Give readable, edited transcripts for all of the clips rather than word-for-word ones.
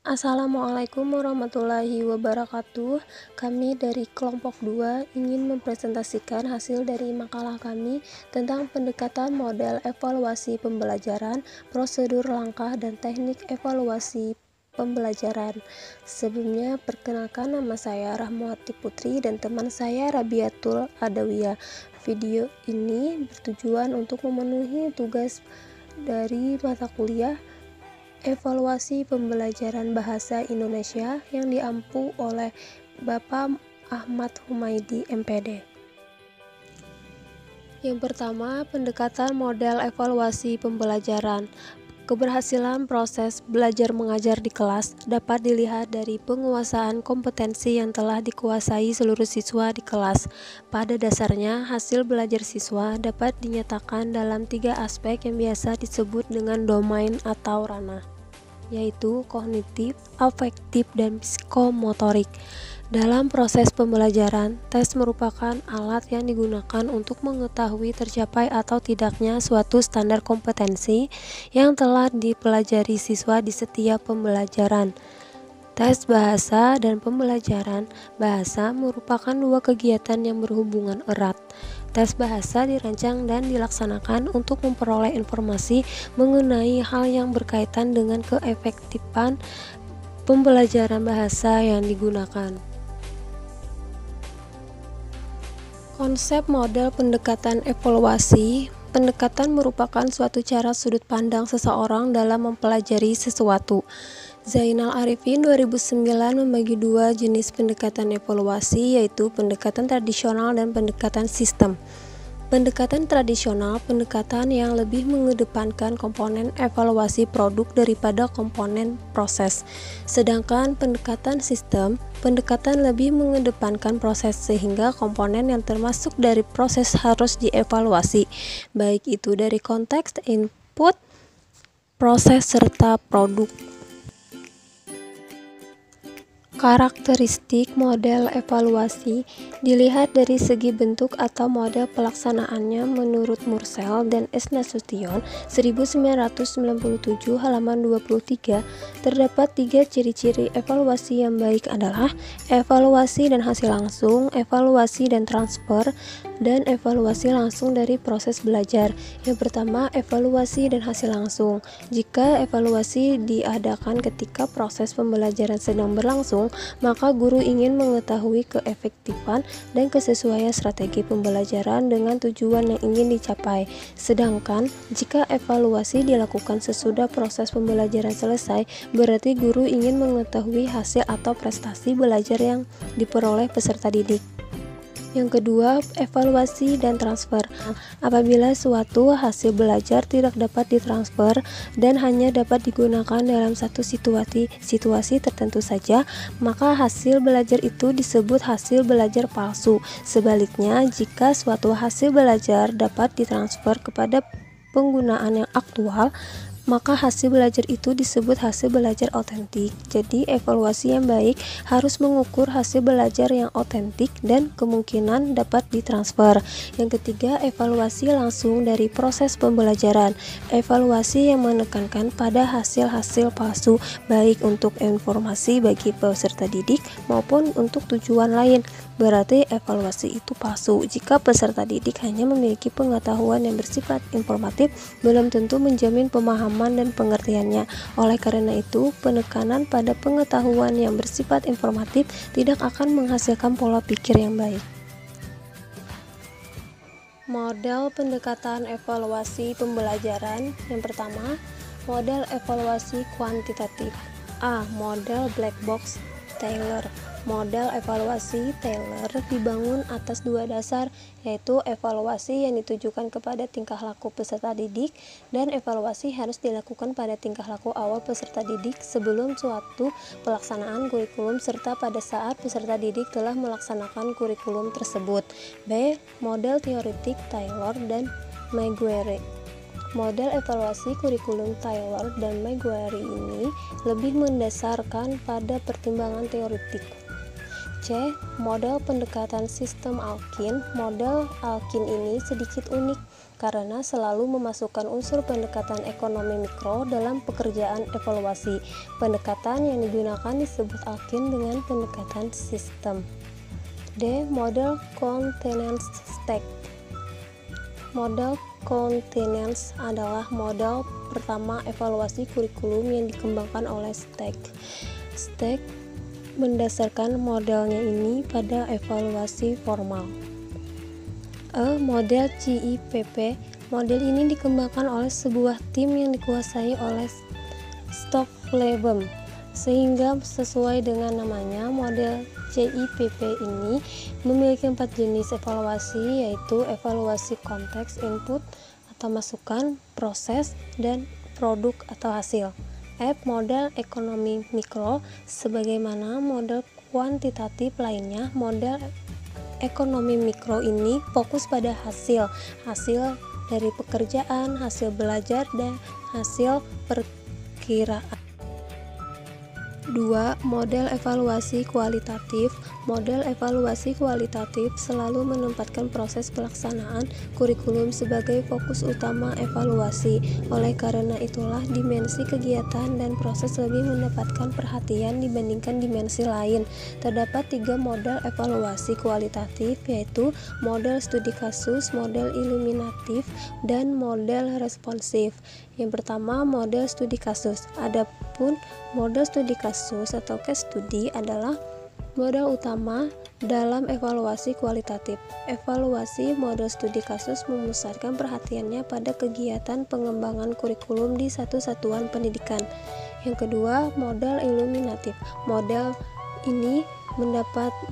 Assalamualaikum warahmatullahi wabarakatuh. Kami dari kelompok 2 ingin mempresentasikan hasil dari makalah kami tentang pendekatan model evaluasi pembelajaran, prosedur langkah dan teknik evaluasi pembelajaran. Sebelumnya, perkenalkan, nama saya Rahmawati Putri dan teman saya Rabiatul Adawiyah. Video ini bertujuan untuk memenuhi tugas dari mata kuliah Evaluasi Pembelajaran Bahasa Indonesia yang diampu oleh Bapak Ahmad Humaydi, MPD. Yang pertama, pendekatan model evaluasi pembelajaran. Keberhasilan proses belajar mengajar di kelas dapat dilihat dari penguasaan kompetensi yang telah dikuasai seluruh siswa di kelas. Pada dasarnya, hasil belajar siswa dapat dinyatakan dalam 3 aspek yang biasa disebut dengan domain atau ranah, yaitu kognitif, afektif, dan psikomotorik. Dalam proses pembelajaran, tes merupakan alat yang digunakan untuk mengetahui tercapai atau tidaknya suatu standar kompetensi yang telah dipelajari siswa di setiap pembelajaran. Tes bahasa dan pembelajaran bahasa merupakan 2 kegiatan yang berhubungan erat. Tes bahasa dirancang dan dilaksanakan untuk memperoleh informasi mengenai hal yang berkaitan dengan keefektifan pembelajaran bahasa yang digunakan. Konsep model pendekatan evaluasi. Pendekatan merupakan suatu cara sudut pandang seseorang dalam mempelajari sesuatu. Zainal Arifin 2009 membagi 2 jenis pendekatan evaluasi, yaitu pendekatan tradisional dan pendekatan sistem. Pendekatan tradisional, pendekatan yang lebih mengedepankan komponen evaluasi produk daripada komponen proses. Sedangkan pendekatan sistem, pendekatan lebih mengedepankan proses sehingga komponen yang termasuk dari proses harus dievaluasi, baik itu dari konteks input, proses, serta produk. Karakteristik model evaluasi dilihat dari segi bentuk atau model pelaksanaannya. Menurut Mursell dan S. Nasution 1997 halaman 23, terdapat 3 ciri-ciri evaluasi yang baik adalah evaluasi dan hasil langsung, evaluasi dan transfer, dan evaluasi langsung dari proses belajar. Yang pertama, evaluasi dan hasil langsung. Jika evaluasi diadakan ketika proses pembelajaran sedang berlangsung, maka guru ingin mengetahui keefektifan dan kesesuaian strategi pembelajaran dengan tujuan yang ingin dicapai. Sedangkan jika evaluasi dilakukan sesudah proses pembelajaran selesai, berarti guru ingin mengetahui hasil atau prestasi belajar yang diperoleh peserta didik. Yang kedua, evaluasi dan transfer. Apabila suatu hasil belajar tidak dapat ditransfer dan hanya dapat digunakan dalam satu situasi tertentu saja, maka hasil belajar itu disebut hasil belajar palsu. Sebaliknya, jika suatu hasil belajar dapat ditransfer kepada penggunaan yang aktual, maka hasil belajar itu disebut hasil belajar otentik. Jadi, evaluasi yang baik harus mengukur hasil belajar yang otentik dan kemungkinan dapat ditransfer. Yang ketiga, evaluasi langsung dari proses pembelajaran. Evaluasi yang menekankan pada hasil-hasil palsu, baik untuk informasi bagi peserta didik maupun untuk tujuan lain. Berarti evaluasi itu palsu. Jika peserta didik hanya memiliki pengetahuan yang bersifat informatif, belum tentu menjamin pemahaman dan pengertiannya. Oleh karena itu, penekanan pada pengetahuan yang bersifat informatif tidak akan menghasilkan pola pikir yang baik. Model pendekatan evaluasi pembelajaran. Yang pertama, model evaluasi kuantitatif. A. Model black box Taylor. Model evaluasi Taylor dibangun atas 2 dasar, yaitu evaluasi yang ditujukan kepada tingkah laku peserta didik dan evaluasi harus dilakukan pada tingkah laku awal peserta didik sebelum suatu pelaksanaan kurikulum serta pada saat peserta didik telah melaksanakan kurikulum tersebut. B. Model teoretik Taylor dan Maguire. Model evaluasi kurikulum Taylor dan Maguire ini lebih mendasarkan pada pertimbangan teoretik. C. Model pendekatan sistem Alkin. Model Alkin ini sedikit unik karena selalu memasukkan unsur pendekatan ekonomi mikro dalam pekerjaan evaluasi. Pendekatan yang digunakan disebut akin dengan pendekatan sistem. D. Model Continuance Stack. Model Continuance adalah model pertama evaluasi kurikulum yang dikembangkan oleh Stack. Stack mendasarkan modelnya ini pada evaluasi formal. Model CIPP. Model ini dikembangkan oleh sebuah tim yang dikuasai oleh Stockleven, sehingga sesuai dengan namanya, model CIPP ini memiliki 4 jenis evaluasi, yaitu evaluasi konteks, input atau masukan, proses, dan produk atau hasil. F. Model ekonomi mikro. Sebagaimana model kuantitatif lainnya, model ekonomi mikro ini fokus pada hasil dari pekerjaan, hasil belajar, dan hasil perkiraan. 2. Model evaluasi kualitatif. Model evaluasi kualitatif selalu menempatkan proses pelaksanaan kurikulum sebagai fokus utama evaluasi. Oleh karena itulah, dimensi kegiatan dan proses lebih mendapatkan perhatian dibandingkan dimensi lain. Terdapat 3 model evaluasi kualitatif, yaitu model studi kasus, model iluminatif, dan model responsif. Yang pertama, model studi kasus. Adapun model studi kasus atau case study adalah model utama dalam evaluasi kualitatif. Evaluasi model studi kasus memusatkan perhatiannya pada kegiatan pengembangan kurikulum di satu satuan pendidikan. Yang kedua, model iluminatif. Model ini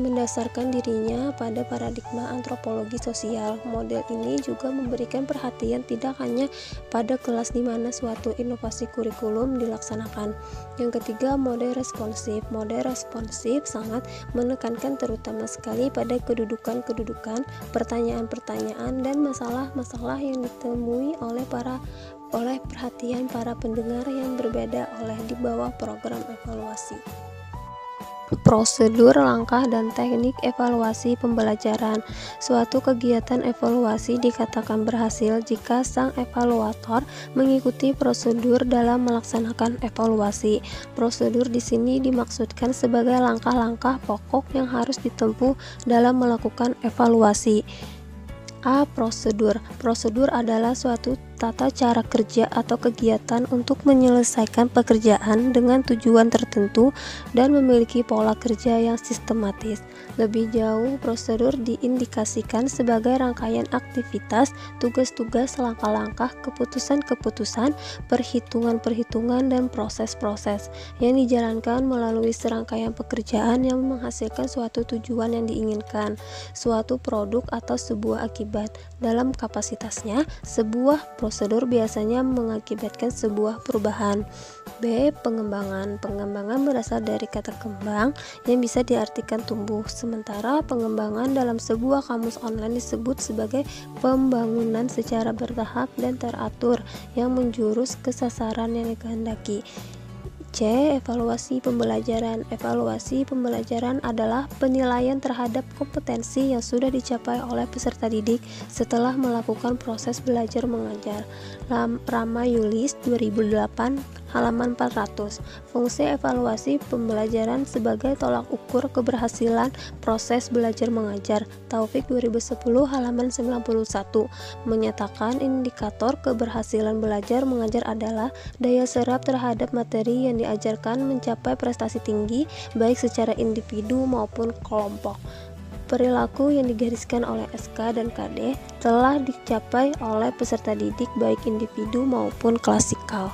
mendasarkan dirinya pada paradigma antropologi sosial. Model ini juga memberikan perhatian tidak hanya pada kelas di mana suatu inovasi kurikulum dilaksanakan. Yang ketiga, model responsif. Model responsif sangat menekankan terutama sekali pada kedudukan-kedudukan, pertanyaan-pertanyaan, dan masalah-masalah yang ditemui oleh perhatian para pendengar yang berbeda oleh di bawah program evaluasi. Prosedur, langkah, dan teknik evaluasi pembelajaran. Suatu kegiatan evaluasi dikatakan berhasil jika sang evaluator mengikuti prosedur dalam melaksanakan evaluasi. Prosedur di sini dimaksudkan sebagai langkah-langkah pokok yang harus ditempuh dalam melakukan evaluasi. A. Prosedur. Prosedur adalah suatu tata cara kerja atau kegiatan untuk menyelesaikan pekerjaan dengan tujuan tertentu dan memiliki pola kerja yang sistematis. Lebih jauh, prosedur diindikasikan sebagai rangkaian aktivitas, tugas-tugas, langkah-langkah, keputusan-keputusan, perhitungan-perhitungan, dan proses-proses yang dijalankan melalui serangkaian pekerjaan yang menghasilkan suatu tujuan yang diinginkan, suatu produk atau sebuah akibat. Dalam kapasitasnya, sebuah prosedur biasanya mengakibatkan sebuah perubahan. B. Pengembangan. Pengembangan berasal dari kata kembang yang bisa diartikan tumbuh, sementara pengembangan dalam sebuah kamus online disebut sebagai pembangunan secara bertahap dan teratur yang menjurus ke sasaran yang dikehendaki. C. Evaluasi pembelajaran. Evaluasi pembelajaran adalah penilaian terhadap kompetensi yang sudah dicapai oleh peserta didik setelah melakukan proses belajar mengajar. Rama Yulis 2008 halaman 400. Fungsi evaluasi pembelajaran sebagai tolak ukur keberhasilan proses belajar mengajar. Taufik 2010 halaman 91 menyatakan indikator keberhasilan belajar mengajar adalah daya serap terhadap materi yang diajarkan mencapai prestasi tinggi baik secara individu maupun kelompok. Perilaku yang digariskan oleh SK dan KD telah dicapai oleh peserta didik baik individu maupun klasikal.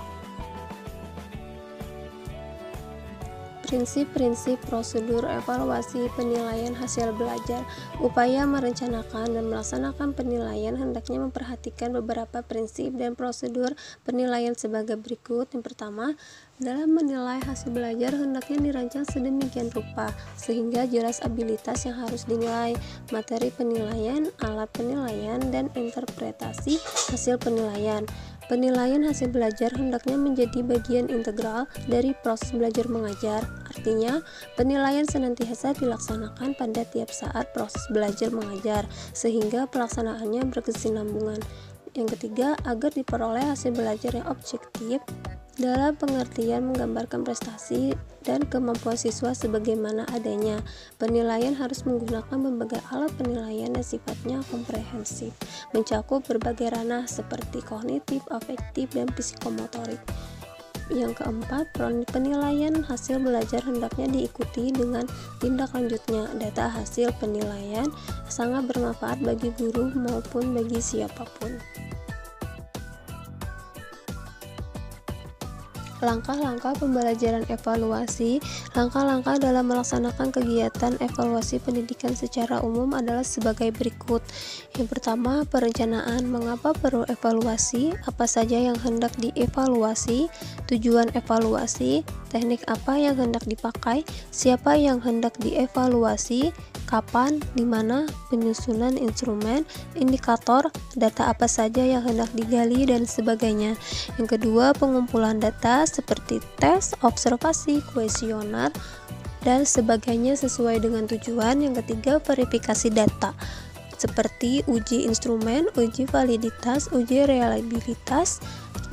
Prinsip-prinsip prosedur evaluasi penilaian hasil belajar. Upaya merencanakan dan melaksanakan penilaian hendaknya memperhatikan beberapa prinsip dan prosedur penilaian sebagai berikut. Yang pertama, dalam menilai hasil belajar hendaknya dirancang sedemikian rupa sehingga jelas abilitas yang harus dinilai, materi penilaian, alat penilaian, dan interpretasi hasil penilaian. Penilaian hasil belajar hendaknya menjadi bagian integral dari proses belajar mengajar. Artinya, penilaian senantiasa dilaksanakan pada tiap saat proses belajar mengajar, sehingga pelaksanaannya berkesinambungan. Yang ketiga, agar diperoleh hasil belajar yang objektif dalam pengertian menggambarkan prestasi dan kemampuan siswa sebagaimana adanya. Penilaian harus menggunakan berbagai alat penilaian yang sifatnya komprehensif, mencakup berbagai ranah seperti kognitif, afektif, dan psikomotorik. Yang keempat, penilaian hasil belajar hendaknya diikuti dengan tindak lanjutnya. Data hasil penilaian sangat bermanfaat bagi guru maupun bagi siapapun. Langkah-langkah pembelajaran evaluasi. Langkah-langkah dalam melaksanakan kegiatan evaluasi pendidikan secara umum adalah sebagai berikut. Yang pertama, perencanaan. Mengapa perlu evaluasi? Apa saja yang hendak dievaluasi? Tujuan evaluasi? Teknik apa yang hendak dipakai? Siapa yang hendak dievaluasi? Kapan, di mana, penyusunan instrumen, indikator, data apa saja yang hendak digali, dan sebagainya. Yang kedua, pengumpulan data seperti tes, observasi, kuesioner, dan sebagainya sesuai dengan tujuan. Yang ketiga, verifikasi data seperti uji instrumen, uji validitas, uji reliabilitas,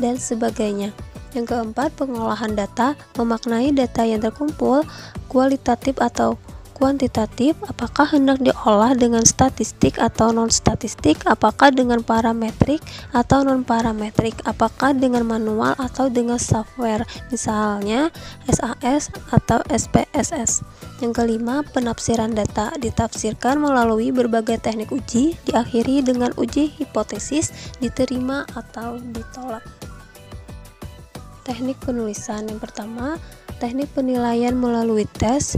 dan sebagainya. Yang keempat, pengolahan data, memaknai data yang terkumpul, kualitatif atau kuantitatif, apakah hendak diolah dengan statistik atau non-statistik, apakah dengan parametrik atau non-parametrik, apakah dengan manual atau dengan software, misalnya SAS atau SPSS. Yang kelima, penafsiran data, ditafsirkan melalui berbagai teknik uji, diakhiri dengan uji hipotesis, diterima atau ditolak. Teknik penulisan. Yang pertama, teknik penilaian melalui tes.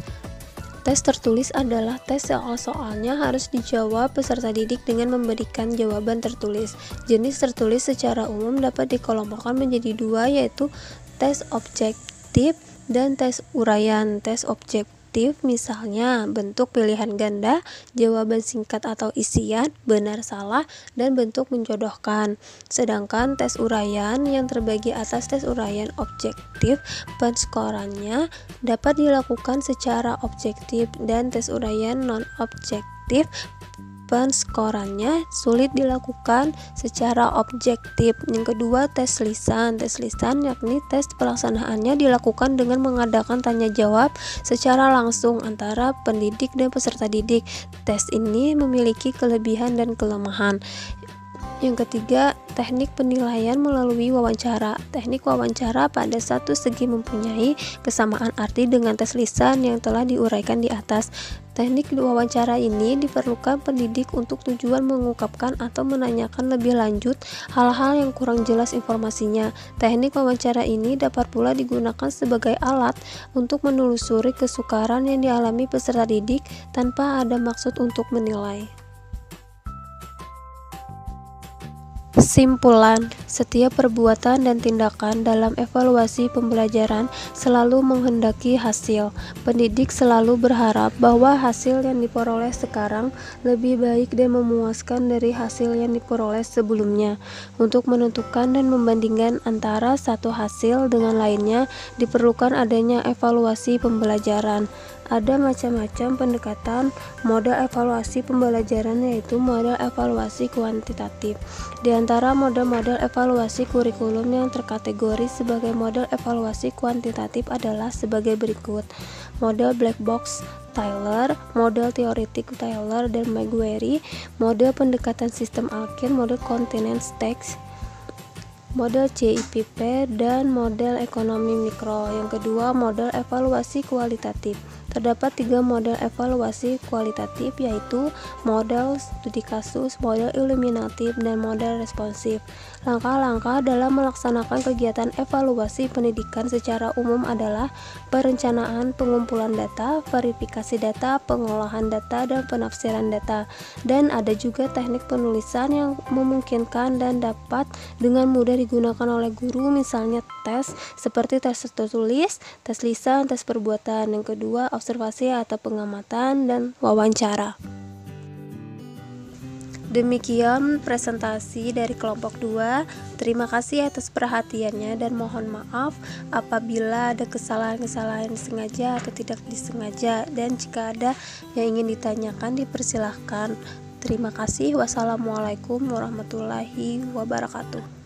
Tes tertulis adalah tes soal-soalnya harus dijawab peserta didik dengan memberikan jawaban tertulis. Jenis tertulis secara umum dapat dikelompokkan menjadi dua, yaitu tes objektif dan tes uraian. Tes objektif misalnya bentuk pilihan ganda, jawaban singkat atau isian, benar salah, dan bentuk menjodohkan. Sedangkan tes uraian yang terbagi atas tes uraian objektif, penskorannya dapat dilakukan secara objektif, dan tes uraian non-objektif, penskorannya sulit dilakukan secara objektif. Yang kedua, tes lisan. Tes lisan yakni tes pelaksanaannya dilakukan dengan mengadakan tanya jawab secara langsung antara pendidik dan peserta didik. Tes ini memiliki kelebihan dan kelemahan. Yang ketiga, teknik penilaian melalui wawancara. Teknik wawancara pada satu segi mempunyai kesamaan arti dengan tes lisan yang telah diuraikan di atas. Teknik wawancara ini diperlukan pendidik untuk tujuan mengungkapkan atau menanyakan lebih lanjut hal-hal yang kurang jelas informasinya. Teknik wawancara ini dapat pula digunakan sebagai alat untuk menelusuri kesukaran yang dialami peserta didik tanpa ada maksud untuk menilai. Kesimpulan, setiap perbuatan dan tindakan dalam evaluasi pembelajaran selalu menghendaki hasil. Pendidik selalu berharap bahwa hasil yang diperoleh sekarang lebih baik dan memuaskan dari hasil yang diperoleh sebelumnya. Untuk menentukan dan membandingkan antara satu hasil dengan lainnya, diperlukan adanya evaluasi pembelajaran. Ada macam-macam pendekatan model evaluasi pembelajaran, yaitu model evaluasi kuantitatif. Di antara model-model evaluasi kurikulum yang terkategori sebagai model evaluasi kuantitatif adalah sebagai berikut: model black box Taylor, model teoretik Taylor dan Maguire, model pendekatan sistem Alkir, model continence text, model CIPP, dan model ekonomi mikro. Yang kedua, model evaluasi kualitatif. Terdapat 3 model evaluasi kualitatif, yaitu model studi kasus, model iluminatif, dan model responsif. Langkah-langkah dalam melaksanakan kegiatan evaluasi pendidikan secara umum adalah perencanaan, pengumpulan data, verifikasi data, pengolahan data, dan penafsiran data. Dan ada juga teknik penulisan yang memungkinkan dan dapat dengan mudah digunakan oleh guru, misalnya tes seperti tes tertulis, tes lisan, tes perbuatan. Yang kedua, observasi atau pengamatan, dan wawancara. Demikian presentasi dari kelompok 2. Terima kasih atas perhatiannya dan mohon maaf apabila ada kesalahan-kesalahan sengaja atau tidak disengaja, dan jika ada yang ingin ditanyakan dipersilahkan. Terima kasih. Wassalamualaikum warahmatullahi wabarakatuh.